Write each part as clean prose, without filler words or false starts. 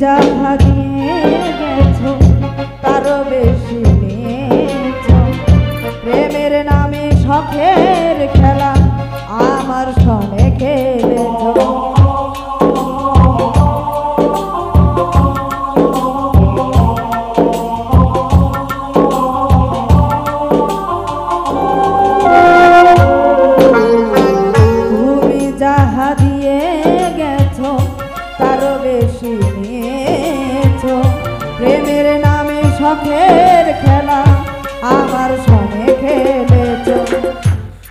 যাহা দিয়ে গেছো তারও বেশি নিয়েছো। প্রেমের নামে শখের খেলা আমার সনে খেলেছো। তুমি যাহা দিয়ে গেছো তারও বেশি নিয়েছো। প্রেমের নামে শখের খেলা আমার সনে খেলেছো।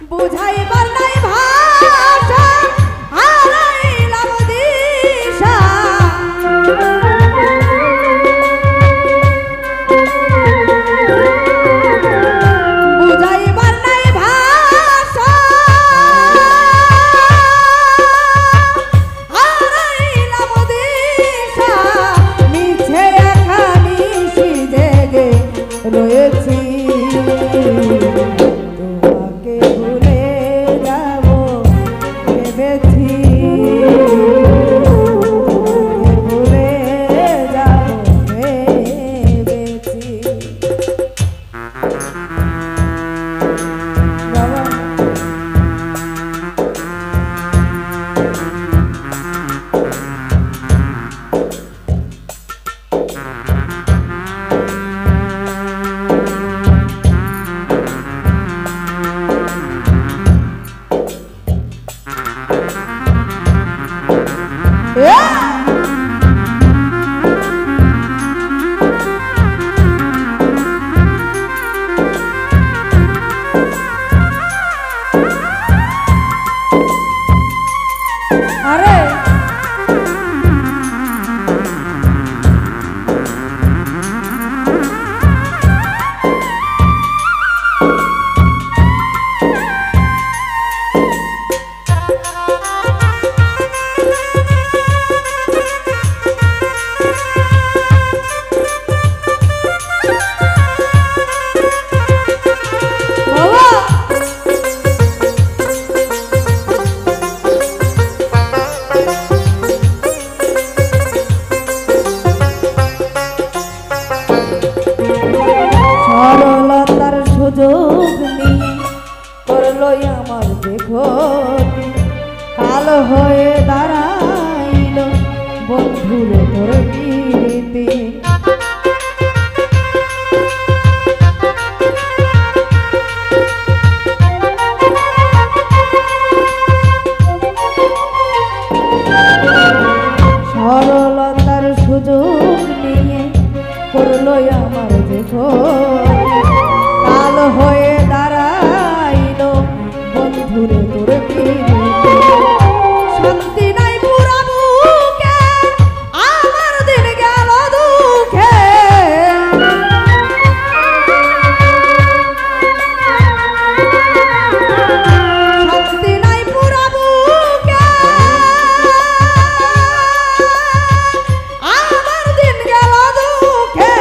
বুঝাইবার নাই ভাষা হারাইলাম দিশা। বুঝাইবার নাই ভাষা হারাইলাম দিশা। মিছে একা নিশি জেগে রয়েছি। তোমাকে ভুলে যাব ভেবেছি। তোমাকে ভুলে যাব ভেবেছি। বাবা আরে সরলতার সুযোগ নিয়ে করলো আমার দেখো। কাল হয়ে দাঁড়াইল বন্ধুর তোর প্রীতি। সরলতার সুযোগ নিয়ে করলো আমার দেখো। কাল হয়ে দাঁড়াইল বন্ধুরে তোর প্রীতি। শান্তি নাই পুরা বুকে আমার দিন গেল দুঃখে। শান্তি নাই পুরা বুকে আমার দিন গেল দুঃখে।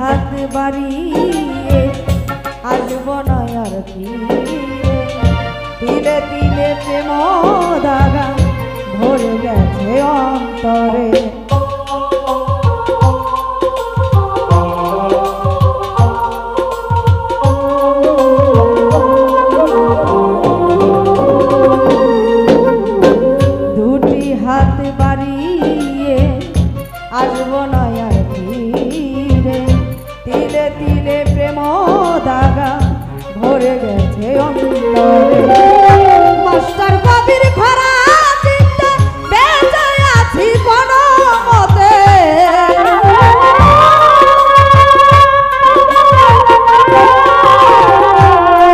হাত বাড়িয়ে আসব না আর ফিরে তিলে তিলে প্রেম দাগা ভরে গেছে অন্তরে দুটি হাত বাড়িয়ে আসব না আর ফিরে তিলে তিলে প্রেম দাগা ভরে গেছে অন্তরে মাস্টার কবির খরা চিন্তা বেঁচে আছি কোনো মতে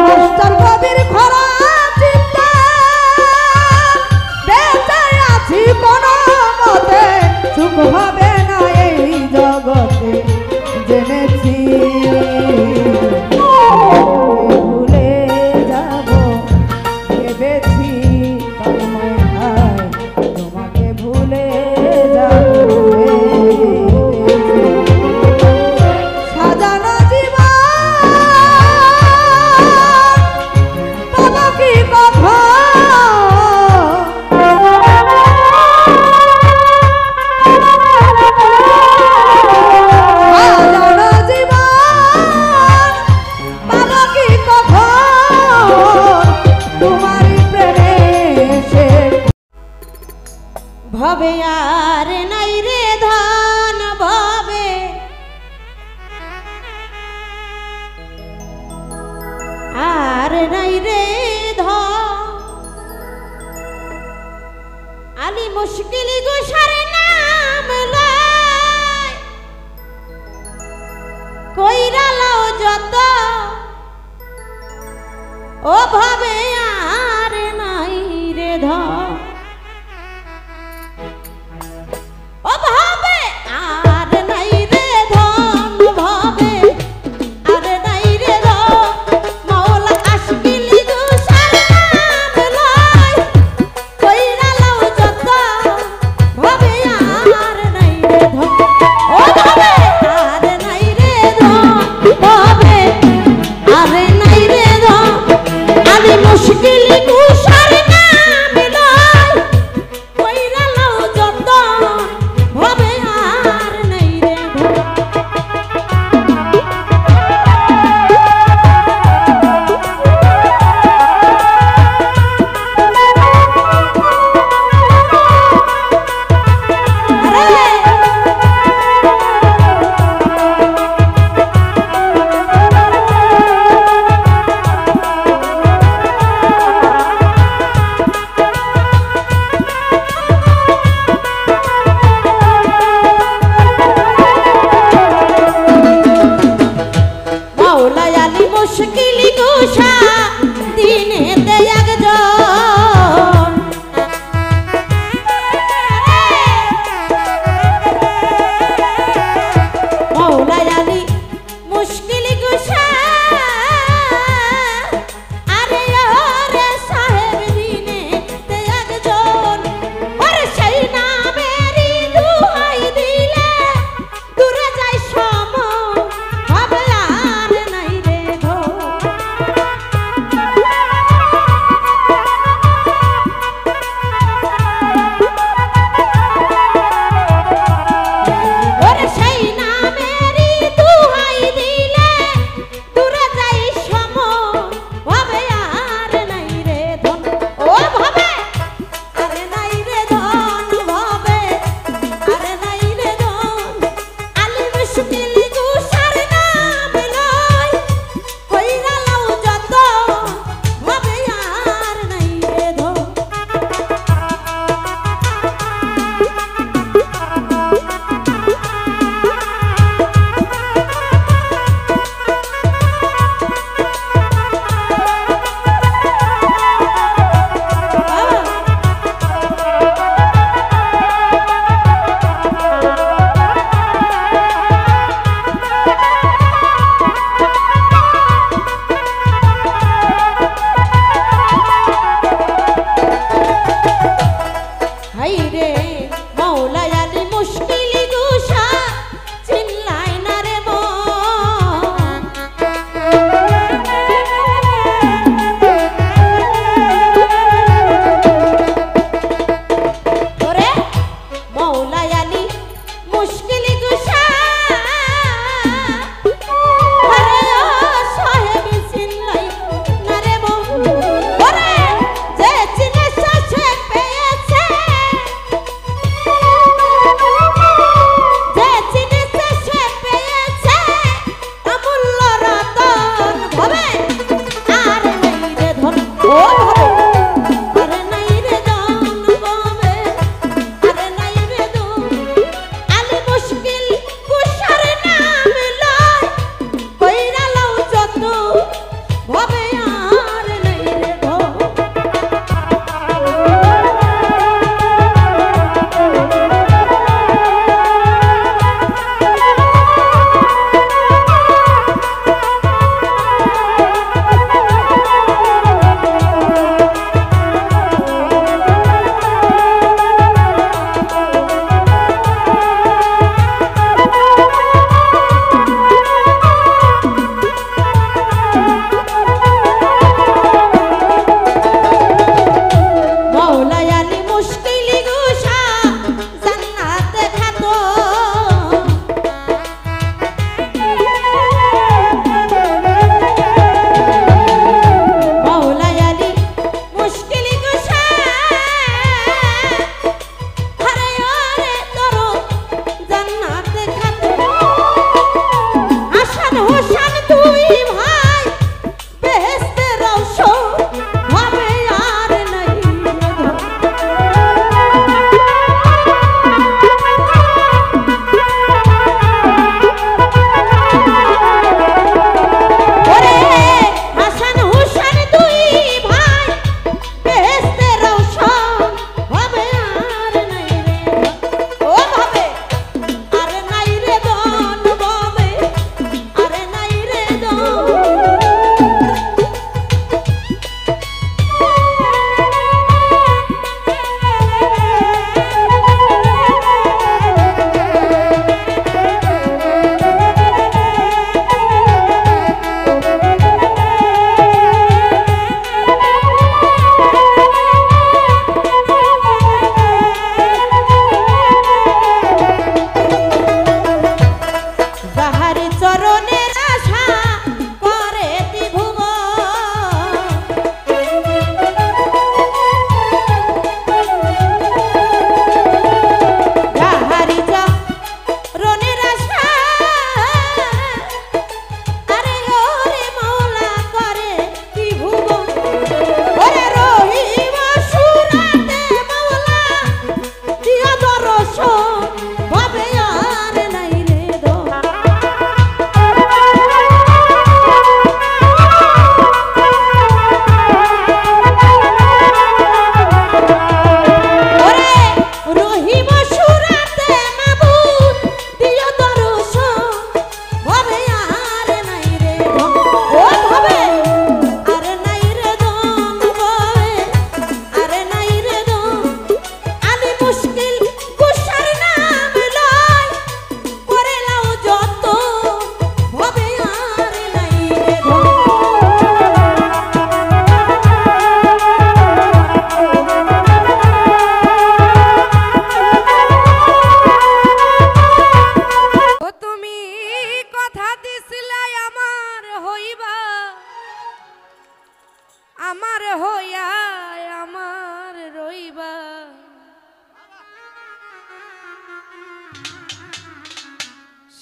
মাস্টার কবির খরা চিন্তা বেঁচে আছি কোনো মতে সুখ হবে না এই জগতে জেনেছি ভুলে যাব ভেবেছি তোমাকে ভুলে যাব সাজানো জীবন বাবা কি কথা ভবে আর নাই রে ধন ভবে আর নাই রে ধন আলি মুশকিল গুসার নাম লয় কইরা লাও যত ও ভবে আর নাই রে ধন ও ভাবে আর নাই রে ধন ভাবে আর নাই রে ধন মাওলা আশকিলি গুসার নাম লয় কইরা লাও যত ভাবে আর নাই রে ধন ও ভাবে আর নাই রে ধন ভাবে আর নাই রে ধন আলি মুশকিল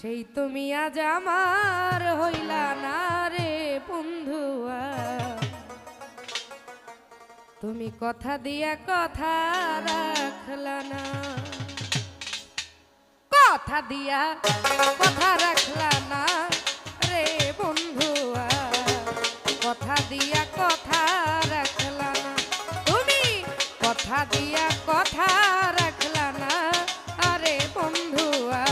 সেই তুমি আজ আমার হইলা না রে বন্ধুয়া, তুমি কথা দিয়া কথা রাখলা না, কথা দিয়া কথা রাখলা না রে বন্ধুয়া, কথা দিয়া কথা রাখলা না, তুমি কথা দিয়া কথা রাখলা না আরে বন্ধুয়া,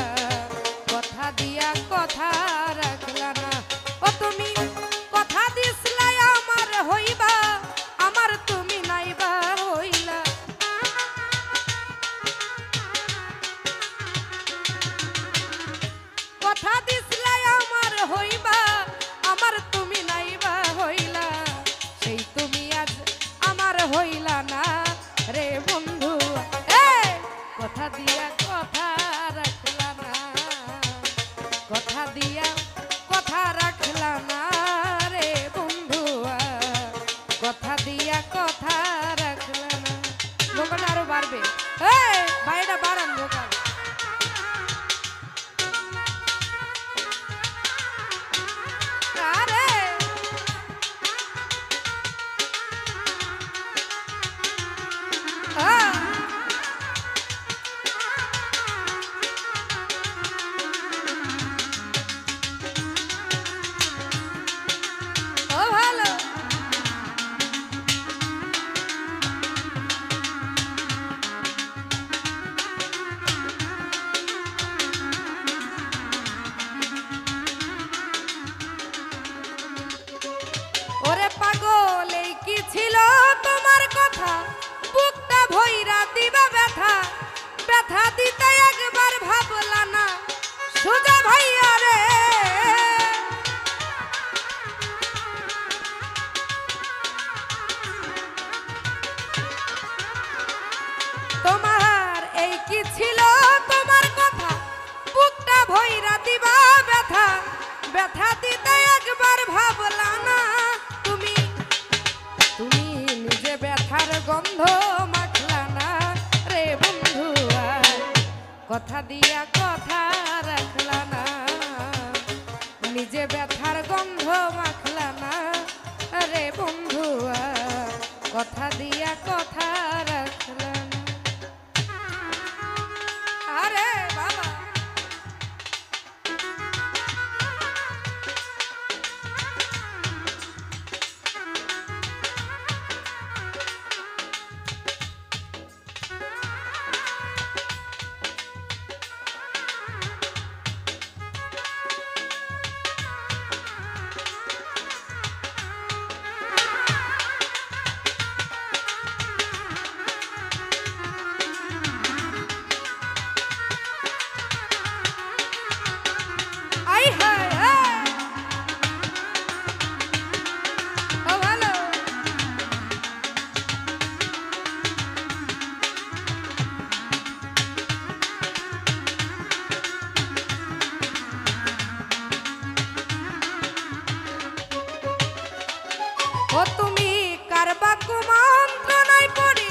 কথা দিয়া কথা রাখলা না। ও তুমি কথা দিসলাই আমার হইবা, আমার তুমি নাইবা হইলা, কথা দিসলাই আমার হইবা, আমার তুমি নাইবা হইলা, সেই তুমি আজ আমার হইলা না রে বন্ধু, কথা দিয়া কথা রাখলা না, কথা দিয়া কথা রাখলা না রে বন্ধু, কথা দিয়া কথা রাখলা না। ভোকাল আরো বাড়বে, ভাইটা বাড়ান ভোকাল। আরে ভালো ওরে পাগল এই কি ছিল তোমার কথা, বুকটা ভইরা দিবা ব্যথা, ব্যথা দিতে একবার ভাবলা না সুজা ভাইয়া রে, তোমার এই কি ছিল তোমার কথা, বুকটা ভইরা দিবা ব্যথা, ব্যথা দিতে একবার ভাবলা না, তুমি তুমি নিজে ব্যথার গন্ধ মাখলা না রে বন্ধু, কথা দিয়া কথা রাখলা না, নিজে ব্যথার গন্ধ মাখলা না রে বন্ধু, কথা দিয়া কথা রাখলা না। আরে বাবা ও তুমি কারবা কুমন্ত্রণায় পড়ি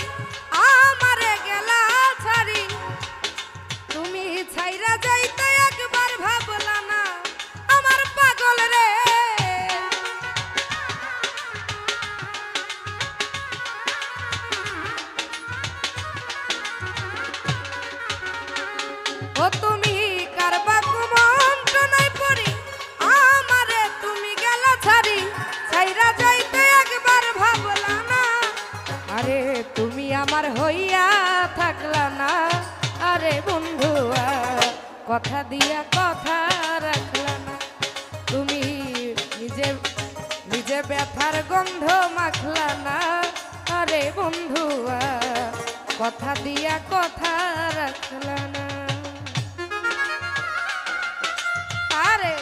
আমারে গেলা ছাড়ি, তুমি ছাইরা যাইতে একবার ভাবলা না আমার পাগল রে, ও তুমি কারবা কুমন্ত্রণায় পড়ি আমারে তুমি গেলা ছাড়ি, ছাইরা যাইতে একবার ভাবলা না, আরে তুমি আমার হইয়া থাকলা না আরে বন্ধু, কথা দিয়া কথা রাখলা না, তুমি নিজে নিজে ব্যথার গন্ধ মাখলা না আরে বন্ধু, কথা দিয়া কথা রাখলা না। আরে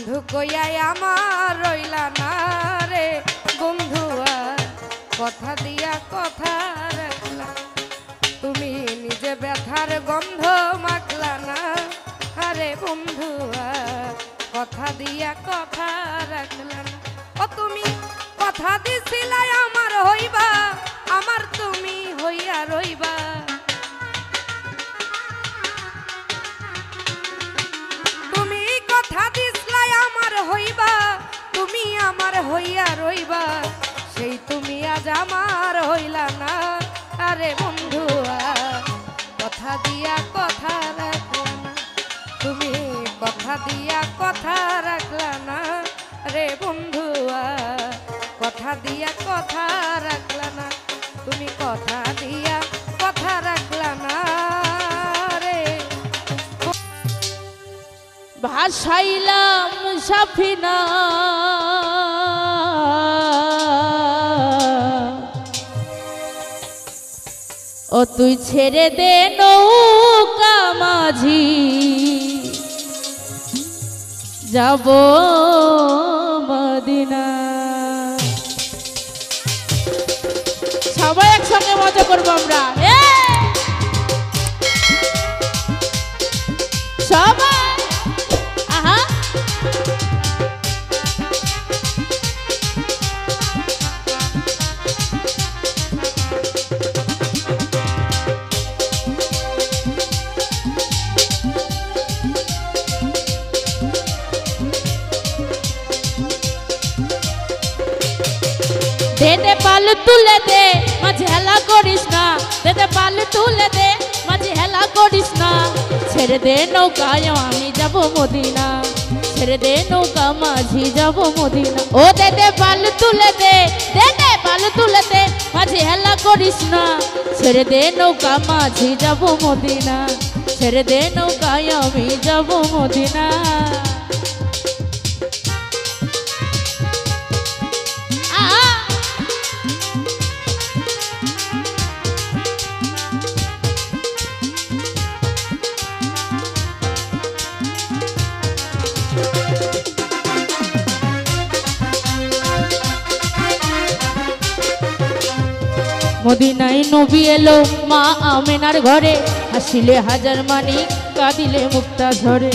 বন্ধু কইয়াই আমার রইলা না রে বন্ধু আর কথা দিয়া কথা রাখলা তুমি নিজে ব্যথার গন্ধ মাখলা না আরে বন্ধু আর কথা দিয়া কথা রাখলা না ও তুমি কথা দিছিলাই আমার হইবা আমার তুমি হইয়া রইবা তুমি কথা দিছিলাই আমার হইবা তুমি আমার হইয়া রইবা সেই তুমি আজ আমার হইলা না আরে বন্ধু কথা দিয়া কথা রাখলা না তুমি কথা দিয়া কথা রাখলা না রে বন্ধু কথা দিয়া কথা রাখলা না তুমি কথা দিয়া কথা রাখলা না রে ভাসাইলাম সাফিনা ও তুই ছেড়ে দে নৌকা মাঝি যাব মদিনা সবাই একসঙ্গে মজা করবো আমরা সবাই আহা দে পাল তুলে দে মাঝে হেলা করিস না দে পাল তুলে দে মাঝে হেলা করিস না ছেড়ে দে নৌকায় আমি যাব মদিনা ছেড়ে দে নৌকা মাঝি যাব মদিনা ও দে পাল তুলে দে পাল তুলে দে মাঝে হেলা করিস না ছেড়ে দে নৌকা মাঝি যাব মদিনা ছেড়ে দে নৌকায় আমি যাব মদিনা মদিনায় নবী এলো মা আমেনার ঘরে হাসিলে হাজার মানিক কাঁদিলে মুক্তা ঝরে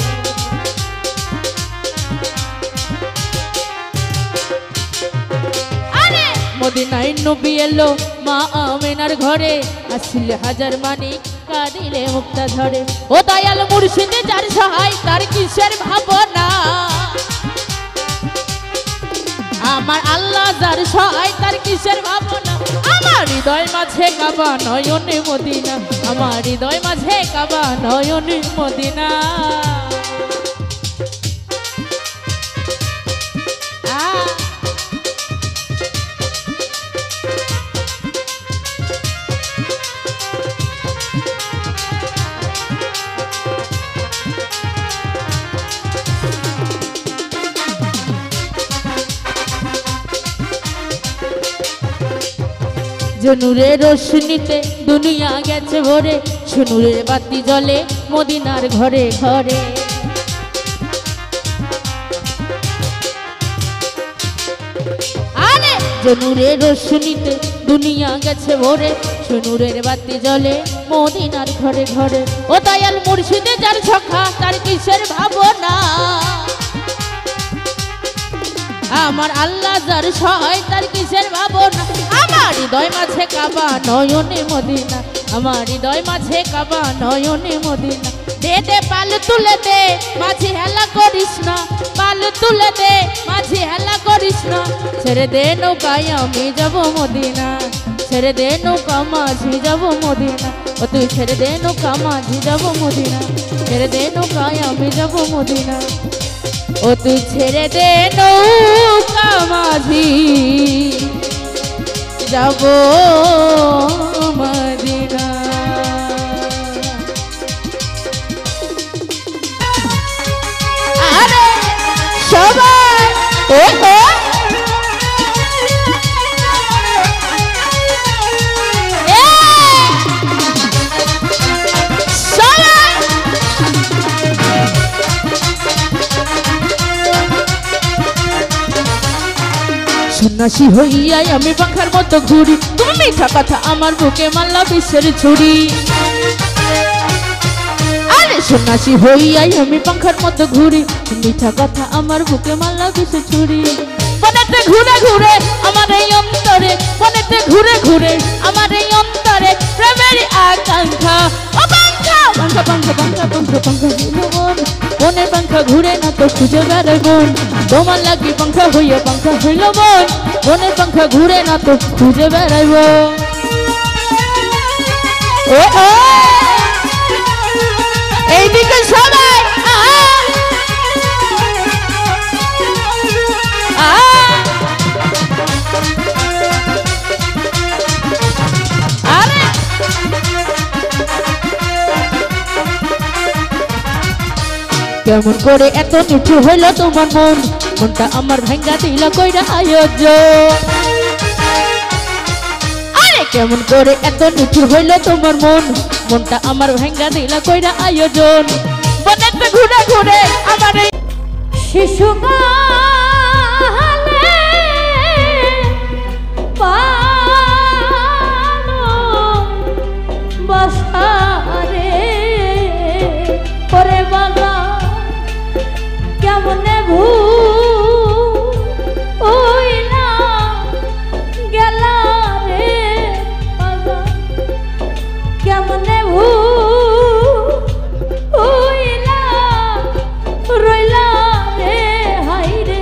মদিনায় নবী এলো মা আমেনার ঘরে হাসিলে হাজার মানিক কাঁদিলে মুক্তা ঝরে ও দয়াল মুর্শিদে যার সহায় তার কিসের ভাবনা আমার আল্লাহ যার সহায় তার কিসের ভাবনা আমার হৃদয় মাঝে কাবা নয়নে মদিনা আমার হৃদয় মাঝে কাবা নয়নে মদিনা জনুরের রোশনীতে দুনিয়া গেছে ভরে সুনুরের বাতি জ্বলে মদিনার ঘরে ঘরে আরে জনুরের রোশনীতে দুনিয়া গেছে ভরে সুনুরের বাতি জ্বলে মদিনার ঘরে ঘরে ও দয়াল মুর্শিদে যার সখা তার কিসের ভাবনা আমার আল্লাহ যার সহায় তার কিসের ভাবনা আমার হৃদয় মাঝে কাবা নয়নে মদিনা আমার হৃদয় মাঝে কাবা নয়নে মদিনা দে পাল তুলে দে মাঝে হেলা করিস না পাল তুলে দে মাঝে হেলা করিস না ছেড়ে দে নৌকায় আমি যাব মদিনা ছেড়ে দে নৌকা মাঝি যাব মদিনা ও তুই ছেড়ে দে নৌকা মাঝি যাব মদিনা ছেড়ে দে নৌকায় আমি যাব মদিনা ও তুই ছেড়ে দে নৌকা মাঝি যাব মদিনা আরে সবাই ও সন্ন্যাসী হইয়াই আমি পাখার মতো ঘুরি, তুমি মিঠা কথা আমার বুকে মারলা বিশ্বের ছুরি। আরে সন্ন্যাসী হইয়াই আমি পাখার মতো ঘুরি, মিঠা কথা আমার বুকে মারলা বিশ্বের ছুরি। মনেতে ঘুরে ঘুরে আমার এই অন্তরে, মনেতে ঘুরে ঘুরে আমার এই অন্তরে প্রেমের আকাঙ্ক্ষা। ও পাঙ্খা পাঙ্খা পাঙ্খা পাঙ্খা পাঙ্খা পাঙ্খা মন, মনের পাঙ্খা ঘুরে না তো খুঁজে বেড়াই মন। তোমার লাগি পাঙ্খা হইয়া পাঙ্খা হইল মন, মনের পাঙ্খা ঘুরে না তো খুঁজে বেড়াইব। এইদিকে সবাই কেমন করে এত নিচু হইল তোমার মন, মনটা আমার ভাঙ্গা দিল কইরা আয়োজন। আরে কেমন করে এত নিচু হইল তোমার মন, মনটা আমার ভাঙ্গা দিল কইরা আয়োজন। মনেতে ঘুরে ঘুরে আমার এই শিশুকালে পানো বাসারে পরে বাগা কেমনে ভুইলা গেলা রে বাগা, কেমনে ভুইলা রইলা রে হাই রে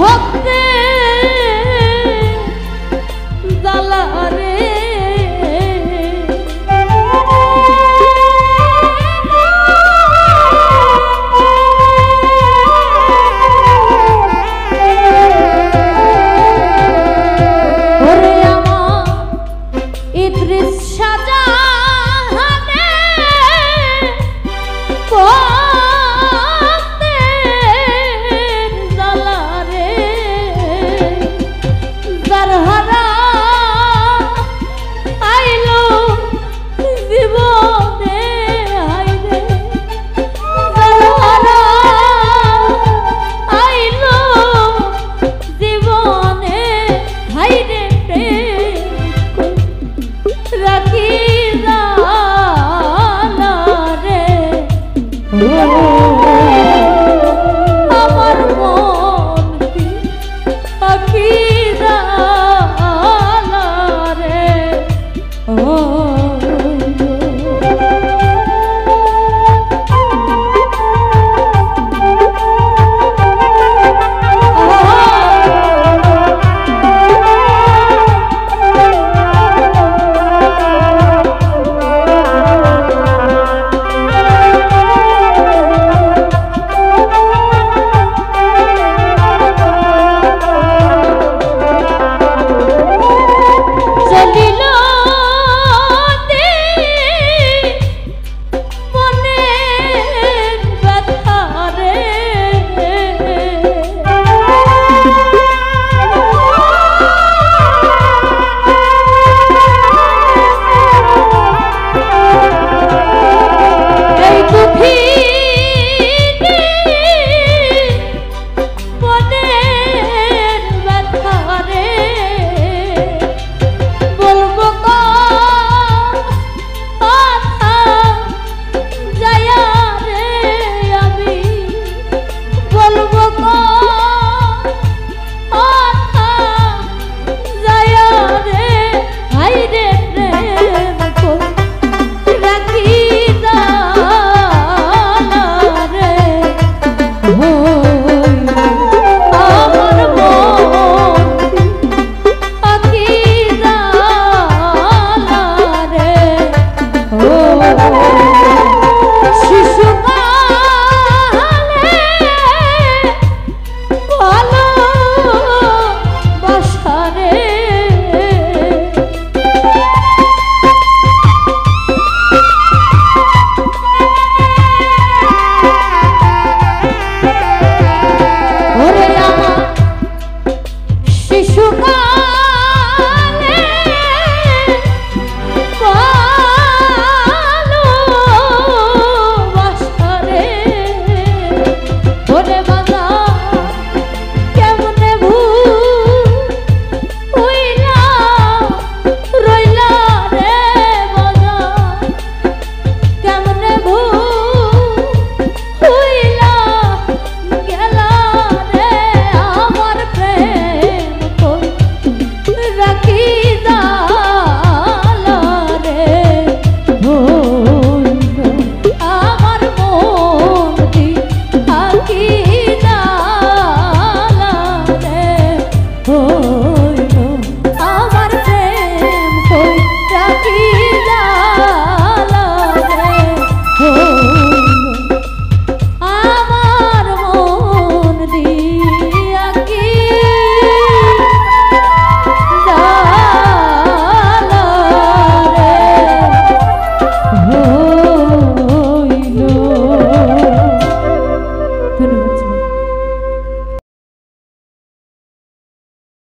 ভক্ত